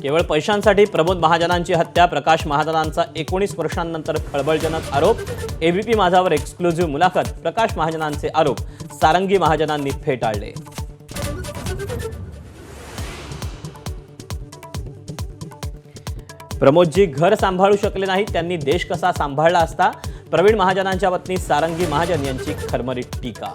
केवळ पैशांसाठी प्रमोद महाजनांची हत्या, प्रकाश महाजनांचा 19 वर्षांनंतर खळबळजनक आरोप. एबीपी माझावर एक्सक्लुझिव्ह मुलाखत. प्रकाश महाजनांचे आरोप सारंगी महाजनांनी फेटाळले. प्रमोदजी घर सांभाळू शकले नाही, त्यांनी देश कसा सांभाळला असता. प्रवीण महाजनांच्या पत्नी सारंगी महाजन यांची खरमरीत टीका.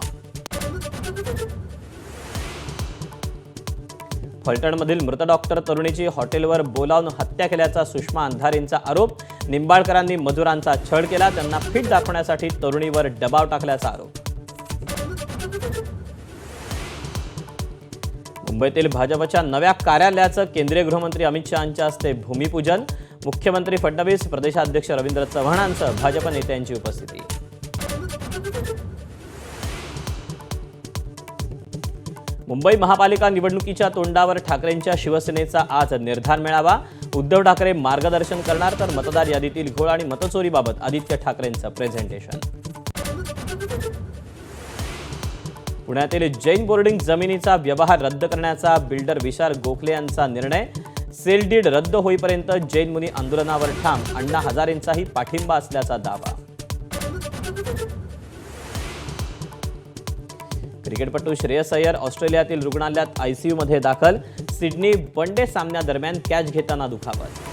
फलटणमधील मृत डॉक्टर तरुणीची हॉटेलवर बोलावून हत्या केल्याचा सुषमा अंधारेंचा आरोप. निंबाळकरांनी मजुरांचा छळ केला, त्यांना फिट दाखवण्यासाठी तरुणीवर दबाव टाकल्याचा आरोप. मुंबईतील भाजपच्या नव्या कार्यालयाचं केंद्रीय गृहमंत्री अमित शहांच्या हस्ते भूमिपूजन. मुख्यमंत्री फडणवीस, प्रदेशाध्यक्ष रवींद्र चव्हाणांसह भाजप नेत्यांची उपस्थिती. मुंबई महापालिका निवडणुकीच्या तोंडावर ठाकरेंच्या शिवसेनेचा आज निर्धार मेळावा. उद्धव ठाकरे मार्गदर्शन करणार, तर मतदार यादीतील घोळ आणि मतचोरीबाबत आदित्य ठाकरेंचं प्रेझेंटेशन. पुण्यातील जैन बोर्डिंग जमिनीचा व्यवहार रद्द करण्याचा बिल्डर विशाल गोखले यांचा निर्णय. सेल डीड रद्द होईपर्यंत जैन मुनी आंदोलनावर ठाम, अण्णा हजारेंचाही पाठिंबा असल्याचा दावा. क्रिकेटपटू श्रेयस अय्यर ऑस्ट्रेलियातील रुग्णालयात आयसीयूमध्ये दाखल. सिडनी वन डे सामन्यादरम्यान कॅच घेताना दुखापत.